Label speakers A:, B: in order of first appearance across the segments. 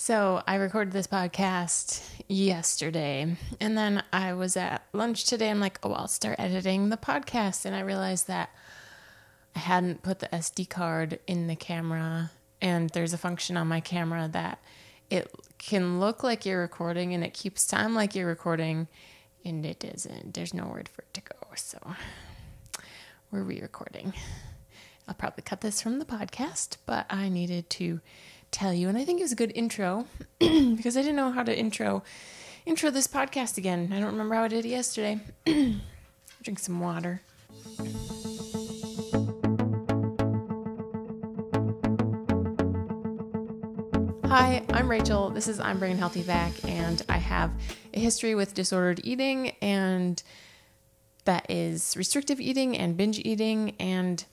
A: So I recorded this podcast yesterday, and then I was at lunch today. I'm like, oh, I'll start editing the podcast. And I realized that I hadn't put the SD card in the camera, and there's a function on my camera that it can look like you're recording and it keeps time like you're recording, and it isn't. There's nowhere for it to go. So we're re-recording. I'll probably cut this from the podcast, but I needed to tell you, and I think it was a good intro because I didn't know how to intro this podcast again. I don't remember how I did it yesterday. Drink some water. Hi, I'm Rachel. This is I'm Bringing Healthy Back, and I have a history with disordered eating, and that is restrictive eating and binge eating, and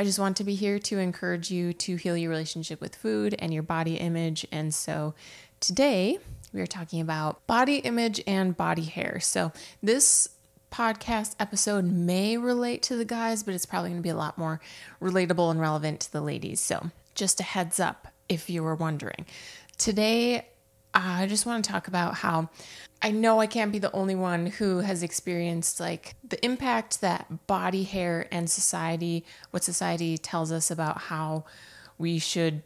A: I just want to be here to encourage you to heal your relationship with food and your body image. And so today we are talking about body image and body hair. So this podcast episode may relate to the guys, but it's probably going to be a lot more relatable and relevant to the ladies. So just a heads up if you were wondering. Today, I just want to talk about how I know I can't be the only one who has experienced like the impact that body hair and society, what society tells us about how we should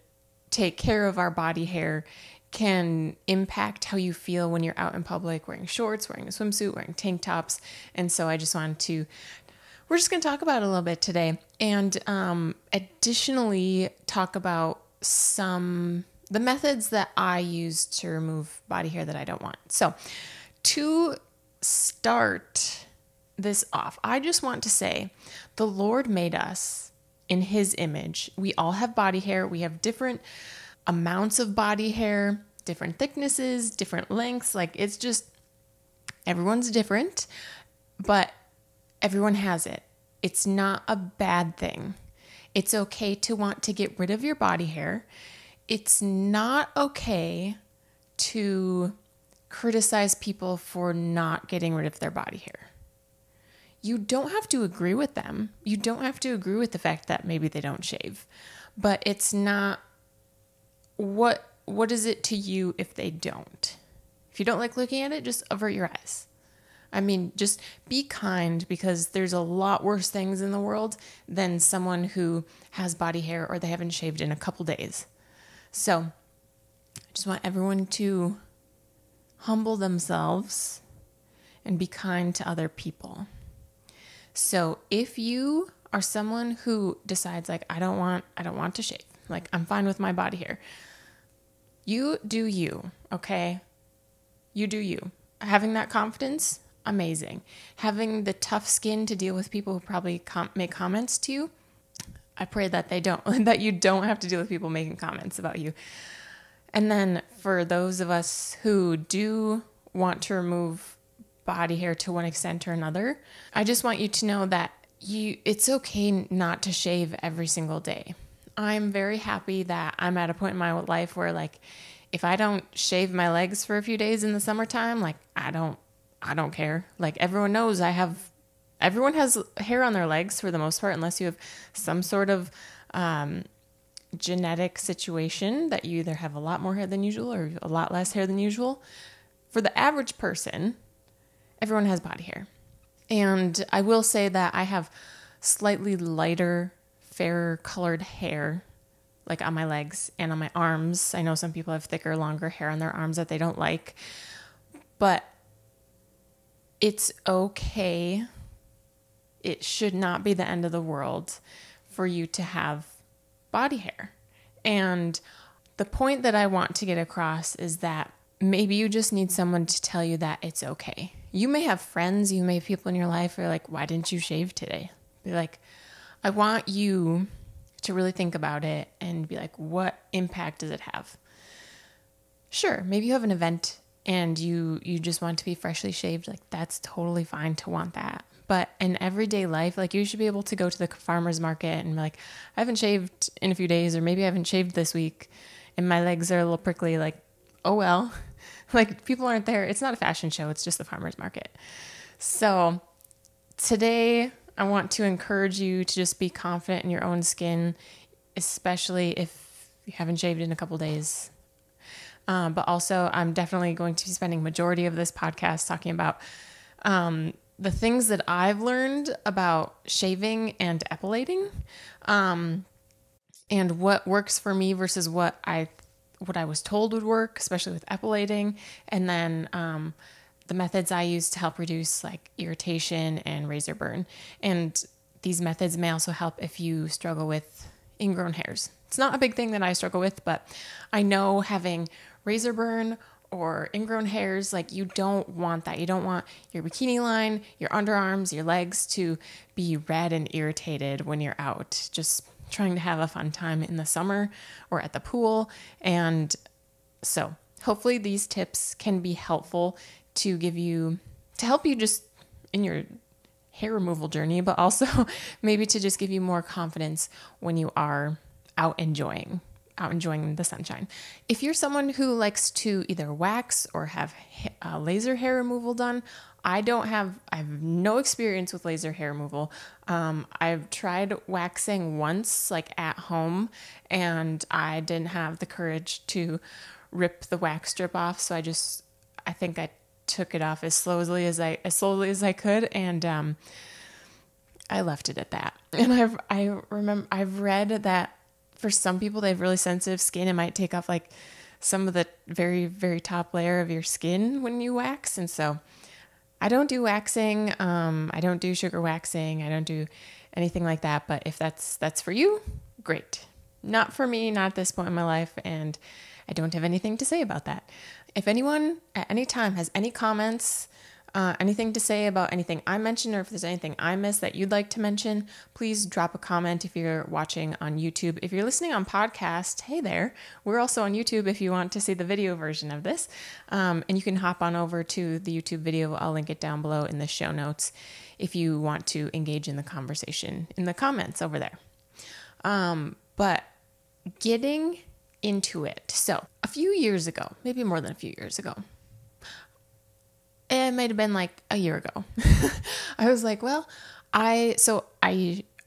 A: take care of our body hair, can impact how you feel when you're out in public wearing shorts, wearing a swimsuit, wearing tank tops. And so we're just going to talk about it a little bit today, and additionally talk about the methods that I use to remove body hair that I don't want. So to start this off, I just want to say the Lord made us in His image. We all have body hair. We have different amounts of body hair, different thicknesses, different lengths. Like it's just, everyone's different, but everyone has it. It's not a bad thing. It's okay to want to get rid of your body hair. It's not okay to criticize people for not getting rid of their body hair. You don't have to agree with them. You don't have to agree with the fact that maybe they don't shave. But it's not, what is it to you if they don't? If you don't like looking at it, just avert your eyes. I mean, just be kind, because there's a lot worse things in the world than someone who has body hair or they haven't shaved in a couple days. So I just want everyone to humble themselves and be kind to other people. So if you are someone who decides like, I don't want to shave, like I'm fine with my body hair, you do you, okay? You do you. Having that confidence, amazing. Having the tough skin to deal with people who probably make comments to you, I pray that that you don't have to deal with people making comments about you. And then for those of us who do want to remove body hair to one extent or another, I just want you to know that it's okay not to shave every single day. I'm very happy that I'm at a point in my life where like, if I don't shave my legs for a few days in the summertime, like I don't care. Like everyone knows everyone has hair on their legs for the most part, unless you have some sort of genetic situation that you either have a lot more hair than usual or a lot less hair than usual. For the average person, everyone has body hair. And I will say that I have slightly lighter, fairer colored hair, like on my legs and on my arms. I know some people have thicker, longer hair on their arms that they don't like, but it's okay. It should not be the end of the world for you to have body hair. And the point that I want to get across is that maybe you just need someone to tell you that it's okay. You may have friends, you may have people in your life who are like, why didn't you shave today? Be like, I want you to really think about it and be like, what impact does it have? Sure, maybe you have an event and you just want to be freshly shaved. Like that's totally fine to want that. But in everyday life, like you should be able to go to the farmer's market and be like, I haven't shaved in a few days, or maybe I haven't shaved this week and my legs are a little prickly. Like, oh well, like people aren't there. It's not a fashion show. It's just the farmer's market. So today I want to encourage you to just be confident in your own skin, especially if you haven't shaved in a couple days. But also I'm definitely going to be spending majority of this podcast talking about the things that I've learned about shaving and epilating, and what works for me versus what I was told would work, especially with epilating. And then the methods I use to help reduce like irritation and razor burn. And these methods may also help if you struggle with ingrown hairs. It's not a big thing that I struggle with, but I know having razor burn or ingrown hairs, like you don't want that. You don't want your bikini line, your underarms, your legs to be red and irritated when you're out just trying to have a fun time in the summer or at the pool. And so hopefully these tips can be helpful to help you just in your hair removal journey, but also maybe to just give you more confidence when you are out enjoying the sunshine. If you're someone who likes to either wax or have laser hair removal done, I have no experience with laser hair removal. I've tried waxing once, like at home, and I didn't have the courage to rip the wax strip off. So I think I took it off as slowly as I could, and I left it at that. And I've read that for some people, they have really sensitive skin. It might take off like some of the very, very top layer of your skin when you wax. And so I don't do waxing. I don't do sugar waxing. I don't do anything like that. But if that's for you, great. Not for me, not at this point in my life. And I don't have anything to say about that. If anyone at any time has any comments, anything to say about anything I mentioned, or if there's anything I missed that you'd like to mention, please drop a comment if you're watching on YouTube. If you're listening on podcast, hey there, we're also on YouTube if you want to see the video version of this. And you can hop on over to the YouTube video. I'll link it down below in the show notes if you want to engage in the conversation in the comments over there. But getting into it. So a few years ago, maybe more than a few years ago, it might have been like a year ago. I was like, well, I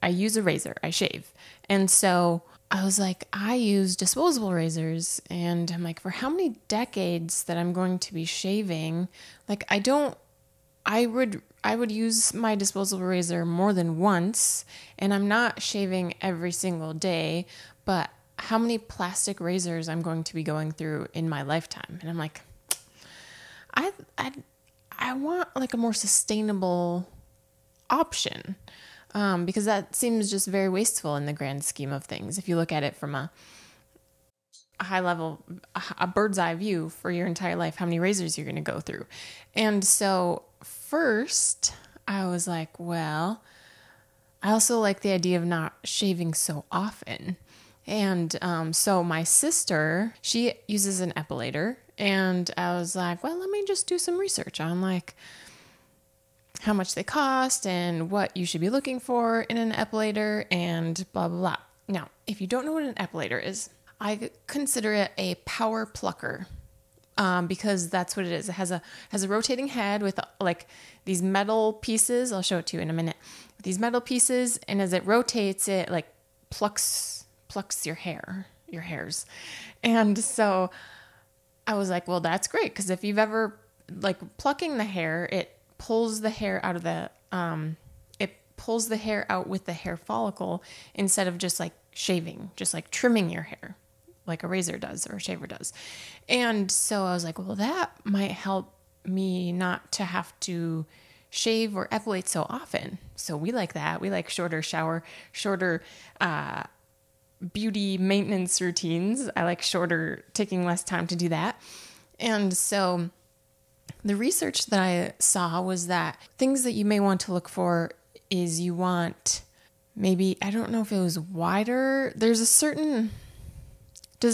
A: use a razor, I shave. And so I was like, I use disposable razors, and I'm like, for how many decades that I'm going to be shaving, like I would use my disposable razor more than once, and I'm not shaving every single day, but how many plastic razors I'm going to be going through in my lifetime. And I'm like, I want like a more sustainable option, because that seems just very wasteful in the grand scheme of things. If you look at it from a high level, a bird's eye view for your entire life, how many razors you're going to go through. And so first I was like, well, I also like the idea of not shaving so often. And so my sister, she uses an epilator, and I was like, well, let me just do some research on like how much they cost and what you should be looking for in an epilator and blah, blah, blah. Now, if you don't know what an epilator is, I consider it a power plucker, because that's what it is. It has a rotating head with like these metal pieces. I'll show it to you in a minute. These metal pieces, and as it rotates, it like plucks your hairs. And so I was like, well, that's great, because if you've ever like plucking the hair, it pulls the hair out of with the hair follicle instead of just like shaving, just like trimming your hair like a razor does or a shaver does. And so I was like, well, that might help me not to have to shave or epilate so often. So we like that. We like shorter beauty maintenance routines. I like taking less time to do that. And so the research that I saw was that things that you may want to look for is you want maybe, I don't know if it was wider. Does it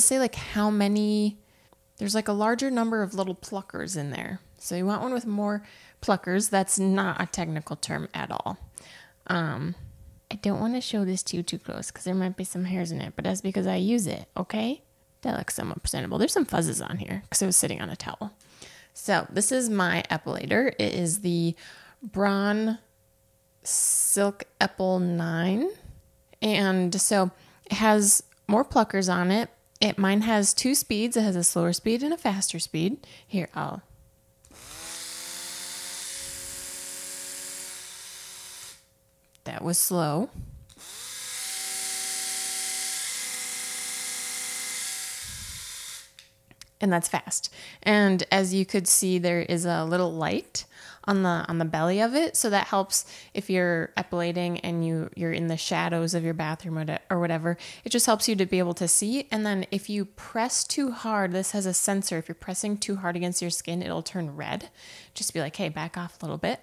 A: say like how many? There's like a larger number of little pluckers in there. So you want one with more pluckers. That's not a technical term at all. I don't want to show this to you too close because there might be some hairs in it, but that's because I use it, okay? That looks somewhat presentable. There's some fuzzes on here because it was sitting on a towel. So this is my epilator. It is the Braun Silk Epil 9. And so it has more pluckers on it. Mine has two speeds. It has a slower speed and a faster speed. Here, that was slow. And that's fast. And as you could see, there is a little light on the belly of it. So that helps if you're epilating and you're in the shadows of your bathroom or whatever. It just helps you to be able to see. And then if you press too hard, this has a sensor. If you're pressing too hard against your skin, it'll turn red. Just be like, hey, back off a little bit.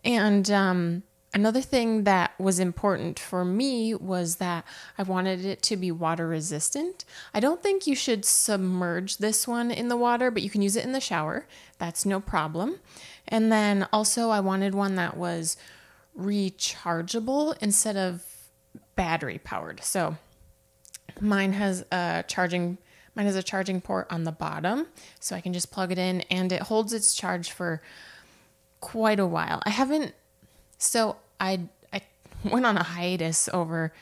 A: And another thing that was important for me was that I wanted it to be water resistant. I don't think you should submerge this one in the water, but you can use it in the shower. That's no problem. And then also I wanted one that was rechargeable instead of battery powered. So mine has a charging port on the bottom, so I can just plug it in and it holds its charge for quite a while. I went on a hiatus over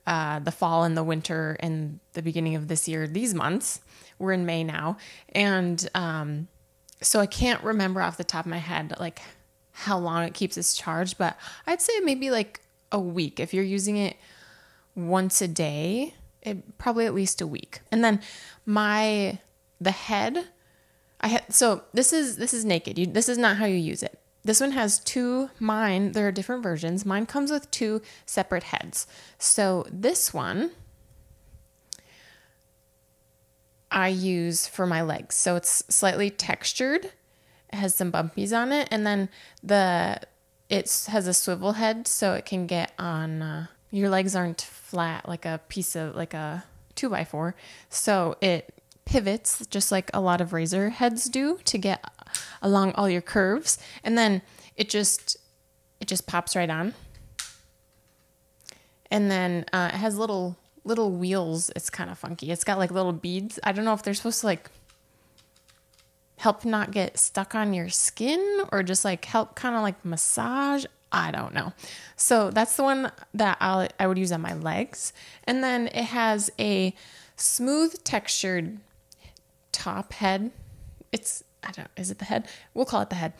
A: the fall and the winter and the beginning of this year. These months, we're in May now. And so I can't remember off the top of my head, like how long it keeps its charge, but I'd say maybe like a week. If you're using it once a day, probably at least a week. And then the head, so this is naked. This is not how you use it. This one has there are different versions. Mine comes with two separate heads. So this one I use for my legs. So it's slightly textured. It has some bumpies on it. And then it has a swivel head so it can get on, your legs aren't flat like a 2x4. So it pivots just like a lot of razor heads do to get along all your curves, and then it just pops right on. And then it has little wheels. It's kind of funky. It's got like little beads. I don't know if they're supposed to like help not get stuck on your skin or just like help kind of like massage. I don't know. So that's the one that I would use on my legs. And then it has a smooth textured top head. Is it the head? We'll call it the head.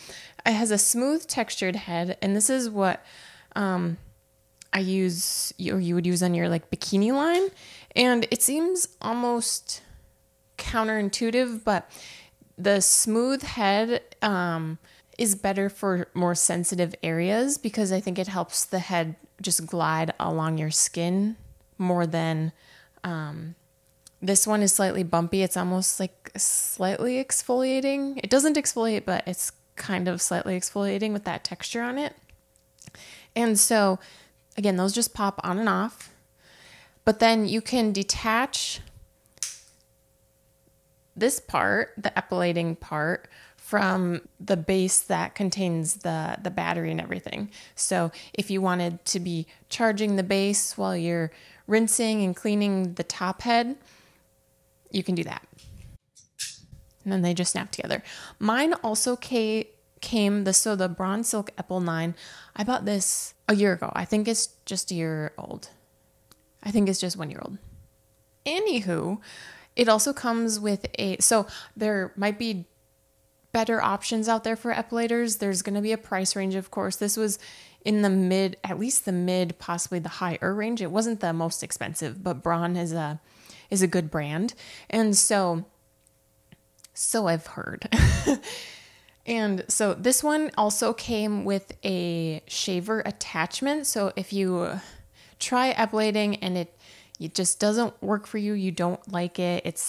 A: It has a smooth textured head, and this is what I use, or you would use on your like bikini line. And it seems almost counterintuitive, but the smooth head is better for more sensitive areas because I think it helps the head just glide along your skin more than this one is slightly bumpy. It's almost like slightly exfoliating. It doesn't exfoliate, but it's kind of slightly exfoliating with that texture on it. And so, again, those just pop on and off. But then you can detach this part, the epilating part, from the base that contains the battery and everything. So if you wanted to be charging the base while you're rinsing and cleaning the top head, you can do that. And then they just snap together. Mine also came, the Bronze Silk Epil 9. I bought this a year ago. I think it's just a year old. I think it's just 1 year old. Anywho, it also comes with so there might be better options out there for epilators. There's going to be a price range, of course. This was in the mid, possibly the higher range. It wasn't the most expensive, but Braun is a good brand. And so I've heard. And so this one also came with a shaver attachment. So if you try epilating and it just doesn't work for you, you don't like it,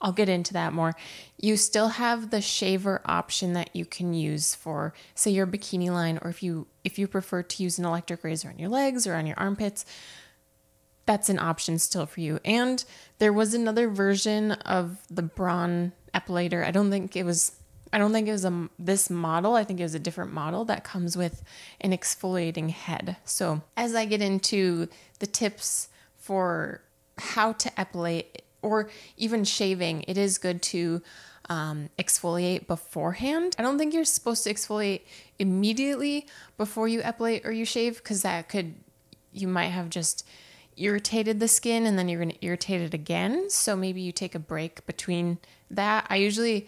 A: I'll get into that more. You still have the shaver option that you can use for, say, your bikini line, or if you prefer to use an electric razor on your legs or on your armpits, that's an option still for you. And there was another version of the Braun epilator. I don't think it was this model. I think it was a different model that comes with an exfoliating head. So as I get into the tips for how to epilate or even shaving, it is good to exfoliate beforehand. I don't think you're supposed to exfoliate immediately before you epilate or you shave, because you might have just irritated the skin and then you're going to irritate it again. So maybe you take a break between that. I usually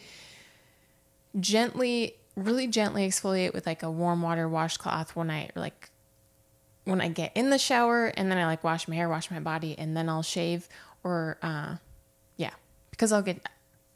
A: really gently exfoliate with like a warm water washcloth when I get in the shower, and then I like wash my hair, wash my body, and then I'll shave or, because we'll get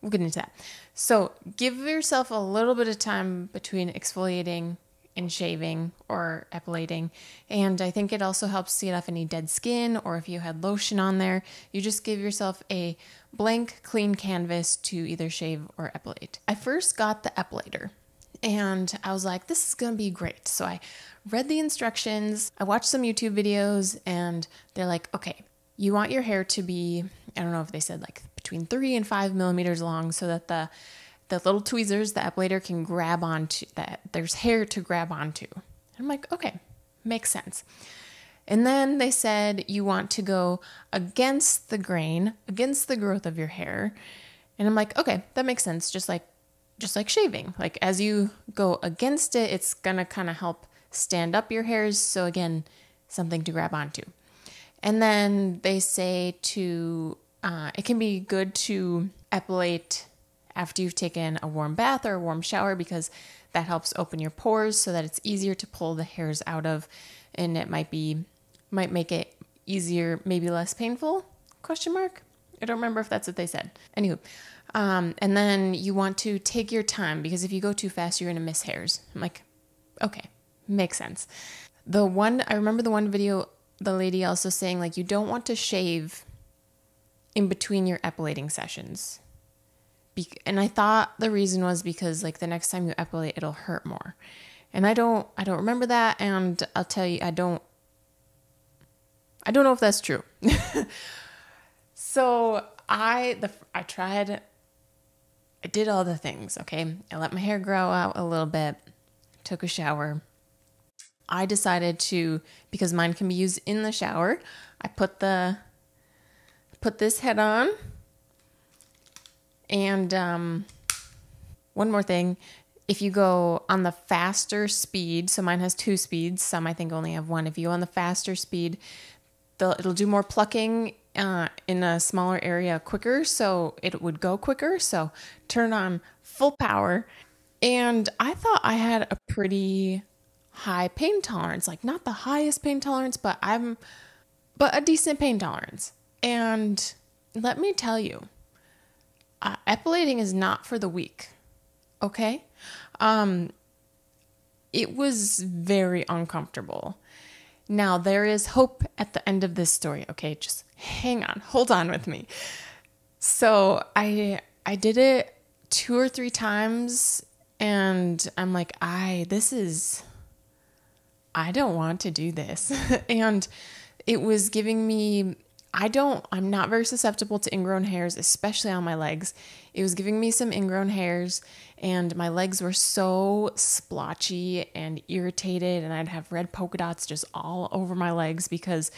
A: into that. So give yourself a little bit of time between exfoliating and shaving or epilating. And I think it also helps to get off any dead skin, or if you had lotion on there, you just give yourself a blank, clean canvas to either shave or epilate. I first got the epilator and I was like, this is going to be great. So I read the instructions, I watched some YouTube videos, and they're like, okay, you want your hair to be, I don't know if they said like between 3 and 5 millimeters long, so that the little tweezers, the epilator can grab onto, that there's hair to grab onto. And I'm like, okay, makes sense. And then they said you want to go against the grain, against the growth of your hair. And I'm like, okay, that makes sense. Just like shaving. Like as you go against it, it's gonna kind of help stand up your hairs. So again, something to grab onto. And then they say it can be good to epilate after you've taken a warm bath or a warm shower, because that helps open your pores so that it's easier to pull the hairs out of, and it might make it easier, maybe less painful, ? I don't remember if that's what they said. Anywho, and then you want to take your time, because if you go too fast, you're going to miss hairs. I'm like, okay, makes sense. I remember the one video, the lady also saying like, you don't want to shave in between your epilating sessions. And I thought the reason was because like the next time you epilate, it'll hurt more. And I don't remember that. And I'll tell you, I don't know if that's true. So I did all the things. Okay. I let my hair grow out a little bit, took a shower. I decided to, because mine can be used in the shower, I put this head on. And one more thing, if you go on the faster speed, so mine has 2 speeds, some I think only have 1. If you go on the faster speed, it'll do more plucking in a smaller area quicker, so it would go quicker. So turn on full power. And I thought I had a pretty high pain tolerance, like not the highest pain tolerance, but a decent pain tolerance. And let me tell you, epilating is not for the weak. Okay. It was very uncomfortable. Now there is hope at the end of this story. Okay. Just hang on, hold on with me. So I did it 2 or 3 times, and I'm like, I don't want to do this. And it was giving me, I'm not very susceptible to ingrown hairs, especially on my legs. It was giving me some ingrown hairs, and my legs were so splotchy and irritated, and I'd have red polka dots just all over my legs because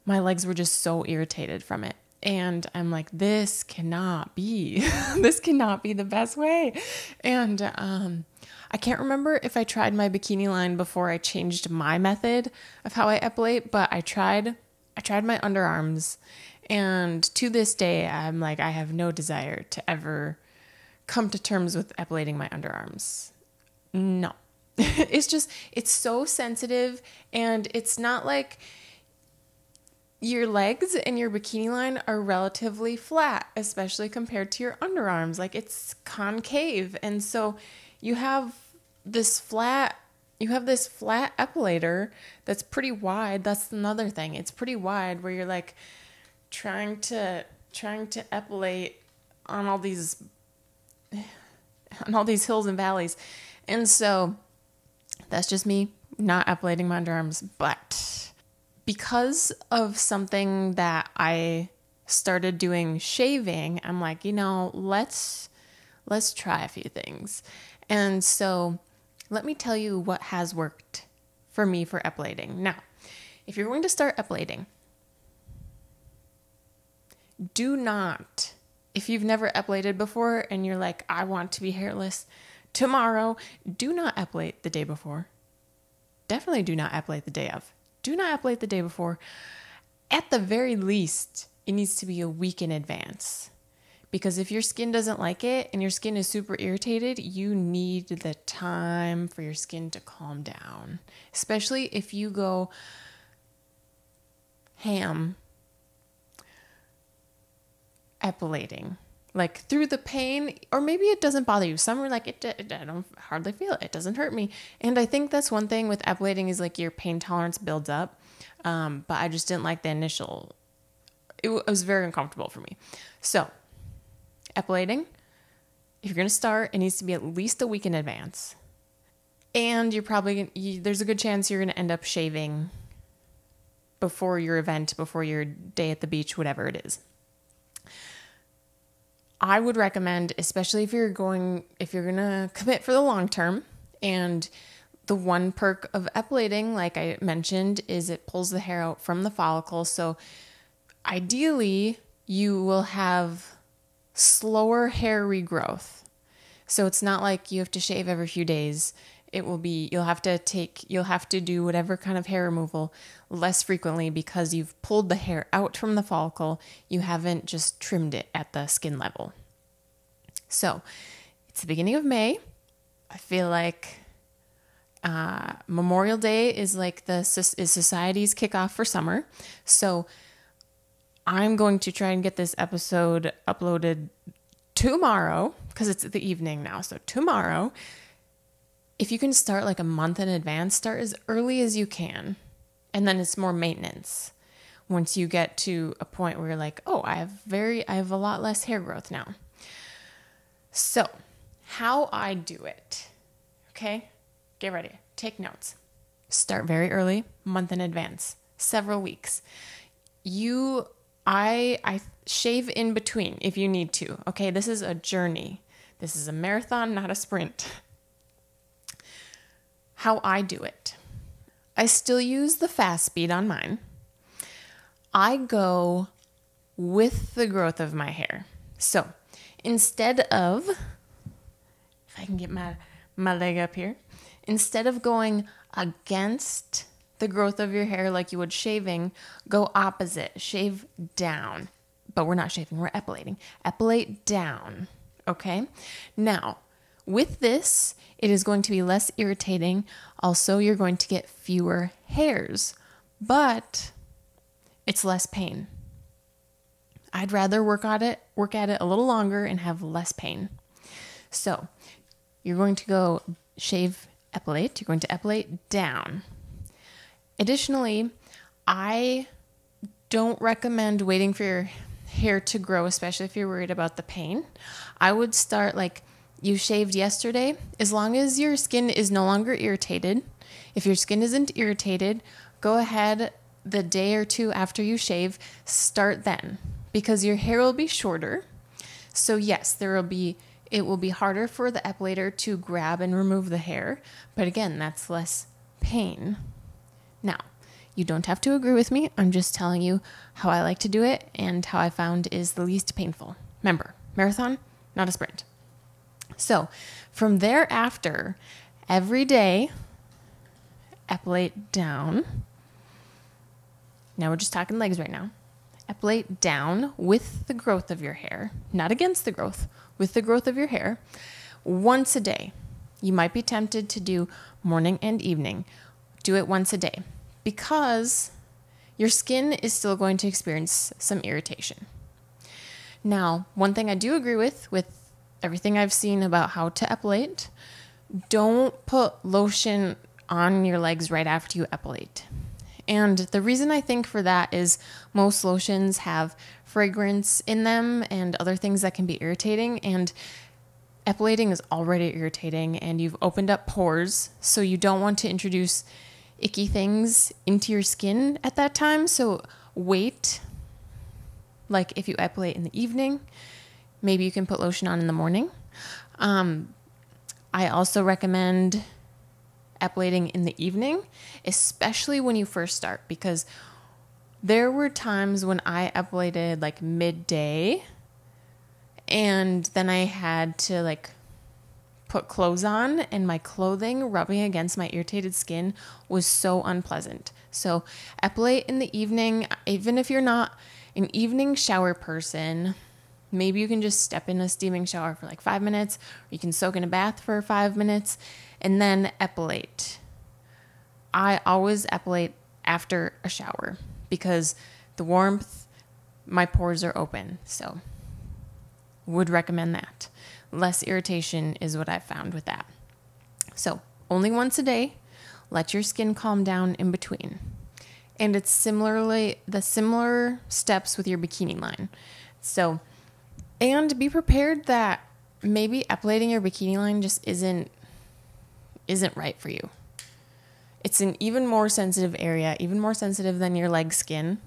A: my legs were just so irritated from it. And I'm like, this cannot be the best way. And I can't remember if I tried my bikini line before I changed my method of how I epilate, but I tried my underarms, and to this day, I'm like, I have no desire to ever come to terms with epilating my underarms. No, it's so sensitive, and it's not like your legs and your bikini line are relatively flat, especially compared to your underarms. Like it's concave. And so you have this flat epilator that's pretty wide. That's another thing. It's pretty wide where you're like trying to epilate on all these hills and valleys. And so that's just me not epilating my underarms. But because of something that I started doing shaving, I'm like, let's try a few things. And so let me tell you what has worked for me for epilating. Now, if you're going to start epilating, do not, if you've never epilated before and you're like, I want to be hairless tomorrow, do not epilate the day before. Definitely do not epilate the day of. Do not epilate the day before. at the very least, it needs to be a week in advance. Because if your skin doesn't like it and your skin is super irritated, you need the time for your skin to calm down. Especially if you go ham epilating, like through the pain, or maybe it doesn't bother you. Some are like, I don't hardly feel it. It doesn't hurt me. And I think that's one thing with epilating is like your pain tolerance builds up. But I just didn't like the initial, it was very uncomfortable for me. So epilating, if you're going to start, it needs to be at least a week in advance. And there's a good chance you're going to end up shaving before your event, before your day at the beach, whatever it is. I would recommend, especially if you're going to commit for the long term, and the one perk of epilating, like I mentioned, is it pulls the hair out from the follicle. So ideally, you will have slower hair regrowth. So it's not like you have to shave every few days. It will be, you'll have to do whatever kind of hair removal less frequently because you've pulled the hair out from the follicle. You haven't just trimmed it at the skin level. So it's the beginning of May. I feel like Memorial Day is like is society's kickoff for summer. So I'm going to try and get this episode uploaded tomorrow because it's the evening now. So tomorrow, if you can start like a month in advance, start as early as you can. And then it's more maintenance. Once you get to a point where you're like, oh, I have a lot less hair growth now. So how I do it, okay? Get ready. Take notes. Start very early, month in advance, several weeks. I shave in between if you need to. Okay, this is a journey. This is a marathon, not a sprint. How I do it. I still use the fast speed on mine. I go with the growth of my hair. So instead of, if I can get my leg up here, instead of going against the growth of your hair like you would shaving, go opposite, shave down. But we're not shaving, we're epilating. Epilate down, okay? Now, with this, it is going to be less irritating. Also, you're going to get fewer hairs, but it's less pain. I'd rather work at it a little longer and have less pain. So, you're going to go shave, epilate. You're going to epilate down. Additionally, I don't recommend waiting for your hair to grow, especially if you're worried about the pain. I would start like you shaved yesterday, as long as your skin is no longer irritated. If your skin isn't irritated, go ahead the day or two after you shave, start then, because your hair will be shorter. So yes, it will be harder for the epilator to grab and remove the hair, but again, that's less pain. Now, you don't have to agree with me. I'm just telling you how I like to do it and how I found is the least painful. Remember, marathon, not a sprint. So from thereafter, every day, epilate down. Now we're just talking legs right now. Epilate down with the growth of your hair, not against the growth, with the growth of your hair, once a day. You might be tempted to do morning and evening. Do it once a day because your skin is still going to experience some irritation. Now, one thing I do agree with everything I've seen about how to epilate, don't put lotion on your legs right after you epilate. And the reason I think for that is most lotions have fragrance in them and other things that can be irritating, and epilating is already irritating and you've opened up pores, so you don't want to introduce icky things into your skin at that time. So wait, like if you epilate in the evening, maybe you can put lotion on in the morning. I also recommend epilating in the evening, especially when you first start, because there were times when I epilated like midday and then I had to like put clothes on, and my clothing rubbing against my irritated skin was so unpleasant. So epilate in the evening. Even if you're not an evening shower person, maybe you can just step in a steaming shower for like 5 minutes, or you can soak in a bath for 5 minutes and then epilate. I always epilate after a shower because the warmth, my pores are open. So would recommend that. Less irritation is what I've found with that. So only once a day. Let your skin calm down in between. And it's the similar steps with your bikini line. So, and be prepared that maybe epilating your bikini line just isn't right for you. It's an even more sensitive area, even more sensitive than your leg skin.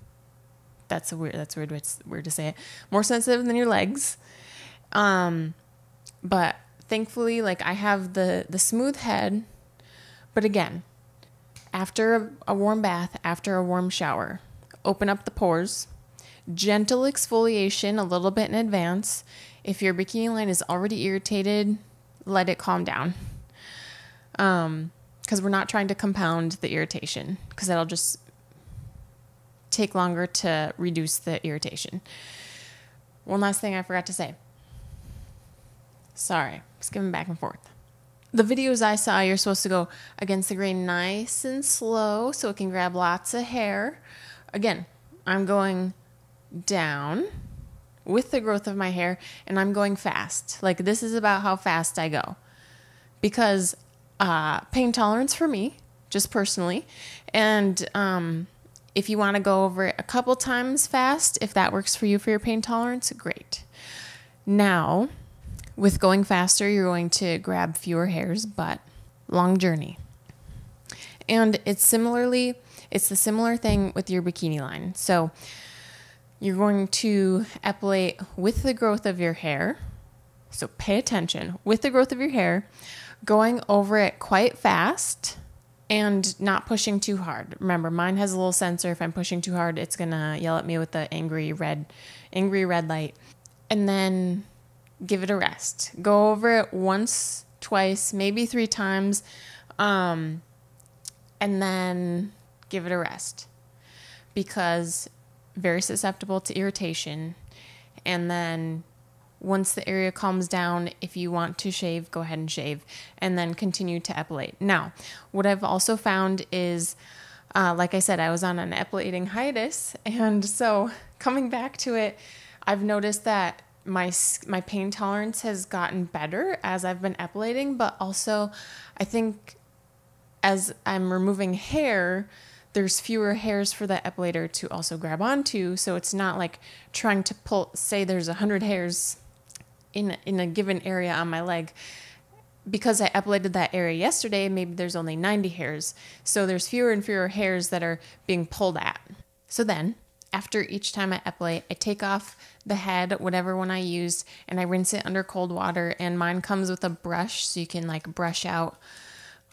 A: That's weird to say it. More sensitive than your legs. But thankfully, like, I have the smooth head. But again, after a warm bath, after a warm shower, open up the pores. Gentle exfoliation a little bit in advance. If your bikini line is already irritated, let it calm down. Because we're not trying to compound the irritation, because that'll just take longer to reduce the irritation. One last thing I forgot to say. Sorry, skipping back and forth. The videos I saw, you're supposed to go against the grain nice and slow so it can grab lots of hair. Again, I'm going down with the growth of my hair, and I'm going fast. Like, this is about how fast I go. Because pain tolerance for me, just personally. And if you want to go over it a couple times fast, if that works for you for your pain tolerance, great. Now, with going faster, you're going to grab fewer hairs, but long journey. And it's the similar thing with your bikini line. So you're going to epilate with the growth of your hair. So pay attention. With the growth of your hair, going over it quite fast and not pushing too hard. Remember, mine has a little sensor. If I'm pushing too hard, it's going to yell at me with the angry red light. And then give it a rest. Go over it once, twice, maybe 3 times, and then give it a rest, because very susceptible to irritation. And then once the area calms down, if you want to shave, go ahead and shave, and then continue to epilate. Now, what I've also found is, like I said, I was on an epilating hiatus, and so coming back to it, I've noticed that my pain tolerance has gotten better as I've been epilating, but also I think as I'm removing hair, there's fewer hairs for the epilator to also grab onto. So it's not like trying to pull, say there's 100 hairs in a given area on my leg. Because I epilated that area yesterday, maybe there's only 90 hairs. So there's fewer and fewer hairs that are being pulled at. So then, after each time I epilate, I take off the head, whatever one I used, and I rinse it under cold water. And mine comes with a brush, so you can like brush out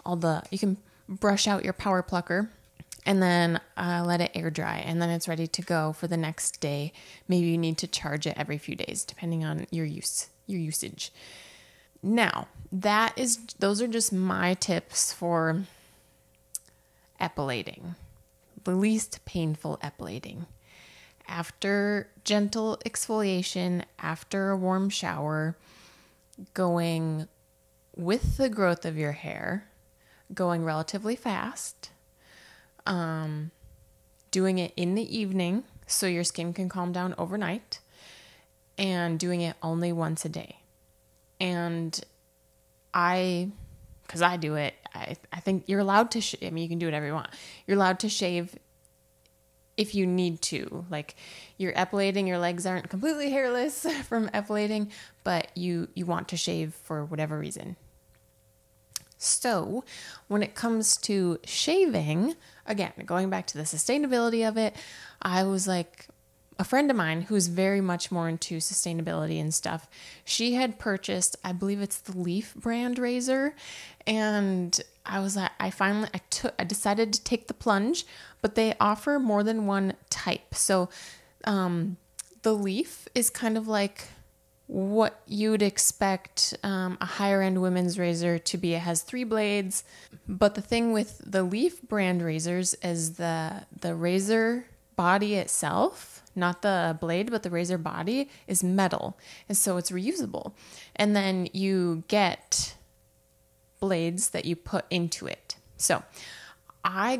A: your power plucker, and then let it air dry, and then it's ready to go for the next day. Maybe you need to charge it every few days, depending on your usage. Now, those are just my tips for epilating, the least painful epilating. After gentle exfoliation, after a warm shower, going with the growth of your hair, going relatively fast, doing it in the evening so your skin can calm down overnight, and doing it only once a day. And because I do it, I think you're allowed to, you can do whatever you want. You're allowed to shave if you need to. Like, you're epilating, your legs aren't completely hairless from epilating, but you want to shave for whatever reason. So when it comes to shaving, again, going back to the sustainability of it, I was like, a friend of mine who's very much more into sustainability and stuff, she had purchased, I believe it's the Leaf brand razor, and I was like, I decided to take the plunge, but they offer more than one type. So the Leaf is kind of like what you'd expect a higher end women's razor to be. It has 3 blades, but the thing with the Leaf brand razors is the razor body itself, not the blade, but the razor body is metal, and so it's reusable. And then you get blades that you put into it. So I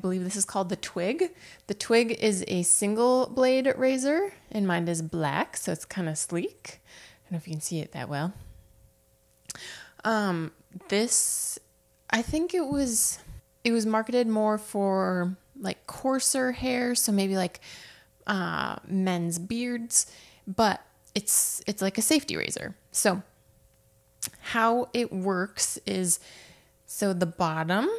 A: believe this is called the Twig. The Twig is a single blade razor, and mine is black, so it's kind of sleek. I don't know if you can see it that well. This, I think it was marketed more for like coarser hair, so maybe like men's beards, but it's like a safety razor. So how it works is, so the bottom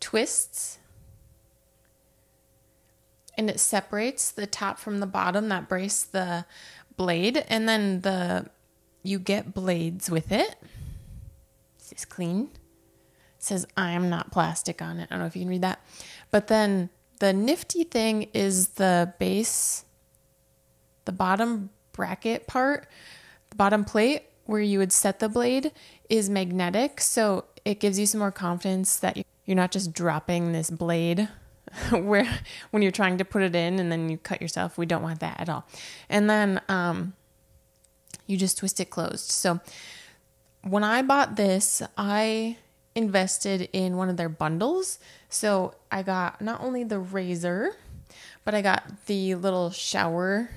A: twists and it separates the top from the bottom that brace the blade, and then you get blades with it. This is clean. It says I am not plastic on it. I don't know if you can read that. But then the nifty thing is the base, the bottom bracket part, the bottom plate where you would set the blade is magnetic. So it gives you some more confidence that you're not just dropping this blade where when you're trying to put it in and then you cut yourself. We don't want that at all. And then you just twist it closed. So when I bought this, I invested in one of their bundles. So I got not only the razor, but I got the little shower.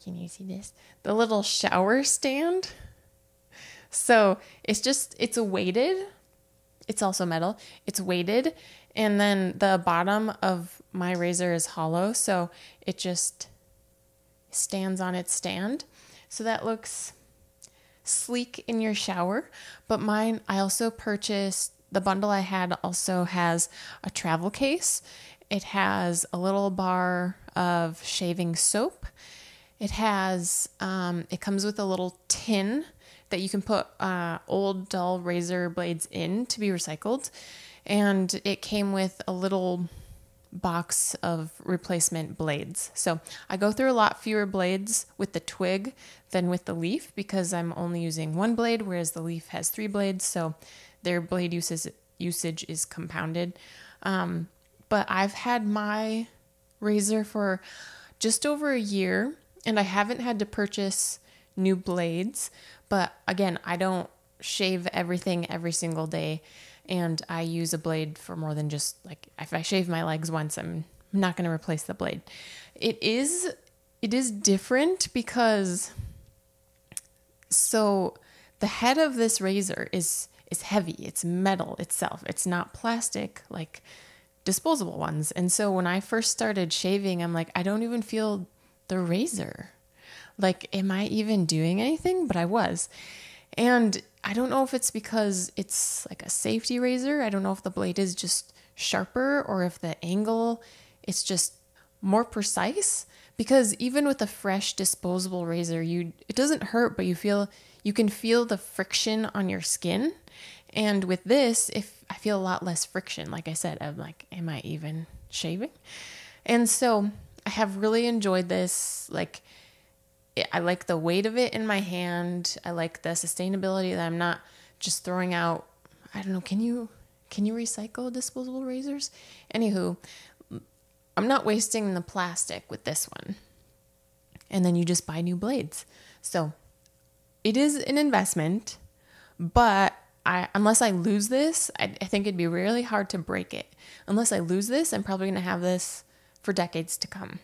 A: Can you see this? The little shower stand. So it's weighted. It's also metal. It's weighted. And then the bottom of my razor is hollow. So it just stands on its stand. So that looks sleek in your shower. But mine, I also purchased, the bundle I had also has a travel case. It has a little bar of shaving soap. It has, it comes with a little tin that you can put old dull razor blades in to be recycled. And it came with a little box of replacement blades. So I go through a lot fewer blades with the Twig than with the Leaf because I'm only using 1 blade, whereas the Leaf has 3 blades. So their blade usage is compounded. But I've had my razor for just over a year, and I haven't had to purchase new blades. But again, I don't shave everything every single day, and I use a blade for more than just, like, if I shave my legs once, I'm not going to replace the blade. It is different because, so the head of this razor is heavy. It's metal itself. It's not plastic like disposable ones. And so when I first started shaving, I'm like, I don't even feel the razor. Like, am I even doing anything? But I was. And I don't know if it's because it's like a safety razor. I don't know if the blade is just sharper or if the angle is just more precise. Because even with a fresh disposable razor, it doesn't hurt, but you can feel the friction on your skin. And with this, I feel a lot less friction. Like I said, I'm like, am I even shaving? And so I have really enjoyed this. Like, I like the weight of it in my hand. I like the sustainability that I'm not just throwing out. I don't know. Can you recycle disposable razors? Anywho, I'm not wasting the plastic with this one. And then you just buy new blades. So it is an investment, but unless I lose this, I think it'd be really hard to break it. Unless I lose this, I'm probably going to have this for decades to come.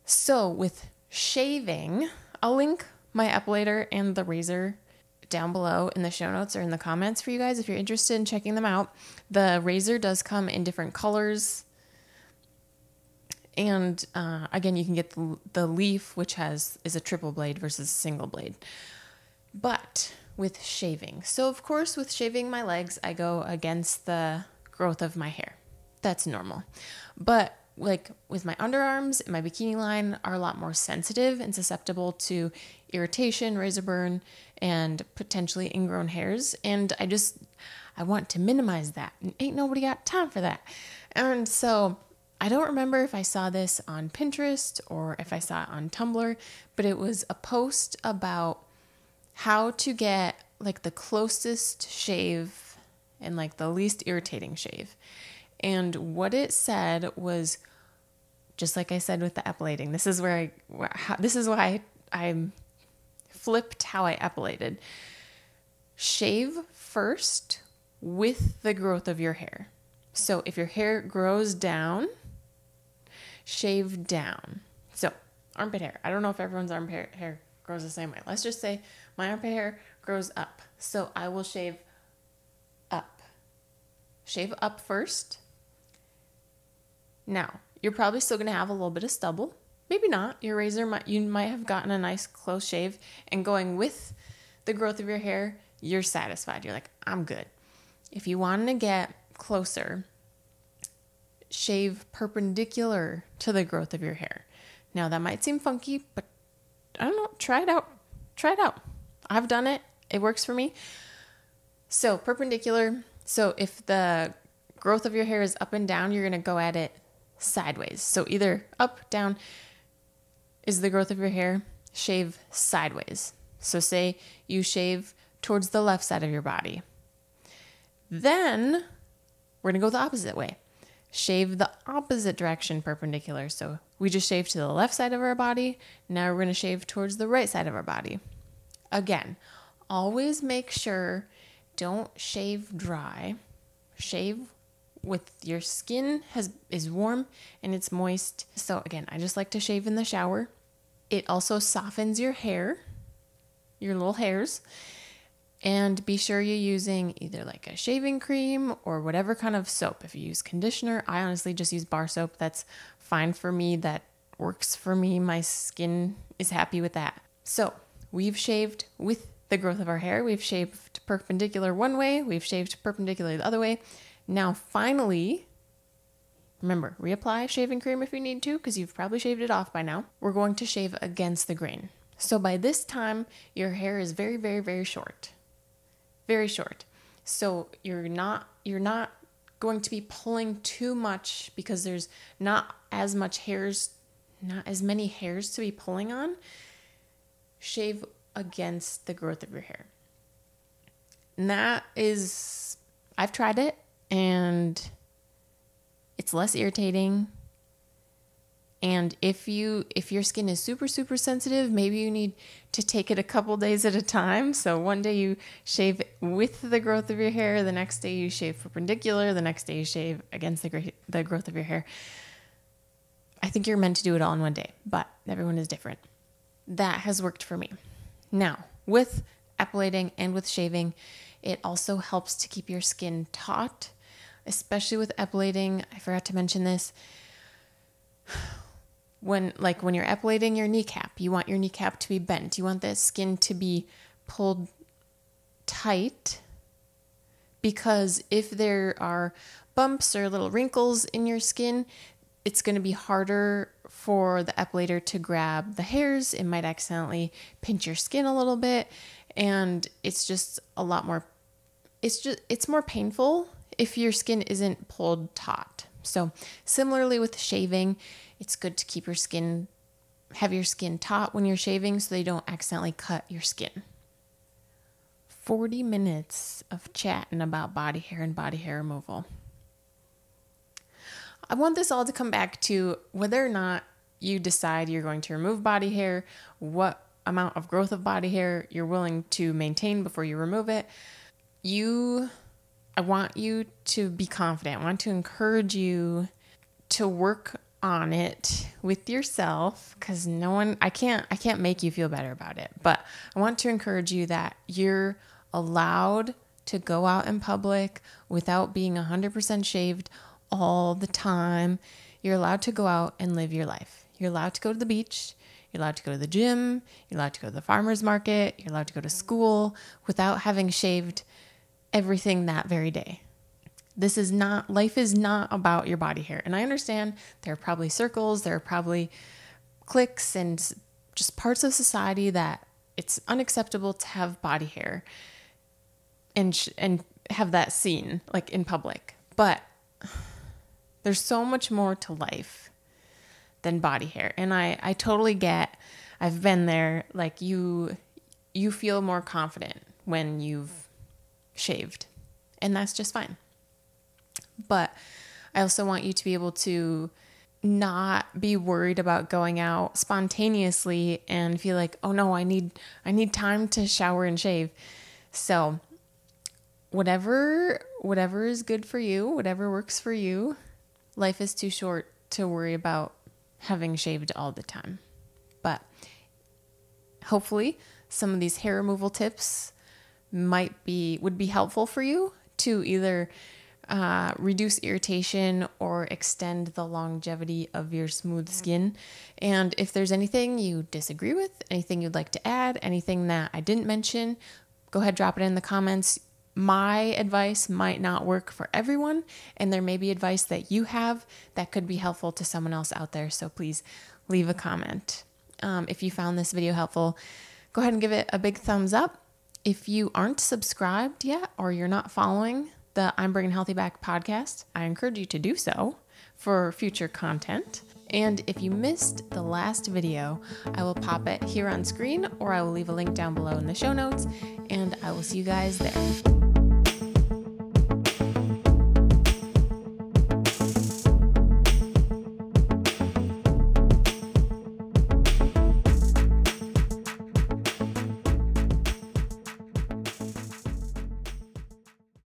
A: So with shaving, I'll link my epilator and the razor down below in the show notes or in the comments for you guys if you're interested in checking them out. The razor does come in different colors. And again, you can get the Leaf, which is a triple blade versus a single blade. But with shaving, so of course with shaving my legs, I go against the growth of my hair. That's normal. But like with my underarms and my bikini line are a lot more sensitive and susceptible to irritation, razor burn, and potentially ingrown hairs. And I want to minimize that. And ain't nobody got time for that. And so I don't remember if I saw this on Pinterest or if I saw it on Tumblr, but it was a post about how to get like the closest shave and like the least irritating shave. And what it said was, just like I said with the epilating, this is why I flipped how I epilated. Shave first with the growth of your hair. So if your hair grows down, shave down. So armpit hair. I don't know if everyone's armpit hair grows the same way. Let's just say my armpit hair grows up. So I will shave up. Shave up first. Now, you're probably still going to have a little bit of stubble. Maybe not. Your razor, you might have gotten a nice close shave, and going with the growth of your hair, you're satisfied. You're like, I'm good. If you want to get closer, shave perpendicular to the growth of your hair. Now, that might seem funky, but I don't know. Try it out. Try it out. I've done it. It works for me. So perpendicular. So if the growth of your hair is up and down, you're going to go at it sideways. So either up, down is the growth of your hair, shave sideways. So say you shave towards the left side of your body. Then we're going to go the opposite way. Shave the opposite direction perpendicular. So we just shaved to the left side of our body. Now we're going to shave towards the right side of our body. Again, always make sure don't shave dry. Shave with your skin is warm and it's moist. So again, I just like to shave in the shower. It also softens your hair, your little hairs. And be sure you're using either like a shaving cream or whatever kind of soap. If you use conditioner, I honestly just use bar soap. That's fine for me. That works for me. My skin is happy with that. So we've shaved with the growth of our hair. We've shaved perpendicular one way. We've shaved perpendicular the other way. Now, finally, remember, reapply shaving cream if you need to, because you've probably shaved it off by now. We're going to shave against the grain. So by this time, your hair is very, very, very short. Very short. So you're not going to be pulling too much because there's not as many hairs to be pulling on. Shave against the growth of your hair. And I've tried it and it's less irritating. And if your skin is super, super sensitive, maybe you need to take it a couple days at a time. So one day you shave with the growth of your hair. The next day you shave perpendicular. The next day you shave against the growth of your hair. I think you're meant to do it all in one day, but everyone is different. That has worked for me. Now, with epilating and with shaving, it also helps to keep your skin taut, especially with epilating. I forgot to mention this. When you're epilating your kneecap, you want your kneecap to be bent. You want the skin to be pulled tight, because if there are bumps or little wrinkles in your skin, it's going to be harder for the epilator to grab the hairs. It might accidentally pinch your skin a little bit, and it's just a lot more, it's more painful if your skin isn't pulled taut. So similarly with shaving, it's good to have your skin taut when you're shaving so they don't accidentally cut your skin. 40 minutes of chatting about body hair and body hair removal. I want this all to come back to whether or not you decide you're going to remove body hair, what amount of growth of body hair you're willing to maintain before you remove it. I want you to be confident. I want to encourage you to work on it with yourself, because I can't make you feel better about it. But I want to encourage you that you're allowed to go out in public without being 100% shaved all the time. You're allowed to go out and live your life. You're allowed to go to the beach. You're allowed to go to the gym. You're allowed to go to the farmer's market. You're allowed to go to school without having shaved everything that very day. Life is not about your body hair. And I understand there are probably circles, there are probably cliques and just parts of society that it's unacceptable to have body hair and have that seen like in public. But There's so much more to life than body hair. And I totally get, I've been there, like you feel more confident when you've shaved, and that's just fine. But I also want you to be able to not be worried about going out spontaneously and feel like, oh no, I need time to shower and shave. So whatever is good for you, whatever works for you, life is too short to worry about having shaved all the time. But hopefully some of these hair removal tips would be helpful for you to either reduce irritation or extend the longevity of your smooth skin. And if there's anything you disagree with, anything you'd like to add, anything that I didn't mention, go ahead, drop it in the comments. My advice might not work for everyone, and there may be advice that you have that could be helpful to someone else out there. So please leave a comment. If you found this video helpful, go ahead and give it a big thumbs up. If you aren't subscribed yet, or you're not following the I'm Bringing Healthy Back podcast, I encourage you to do so for future content. And if you missed the last video, I will pop it here on screen, or I will leave a link down below in the show notes, and I will see you guys there.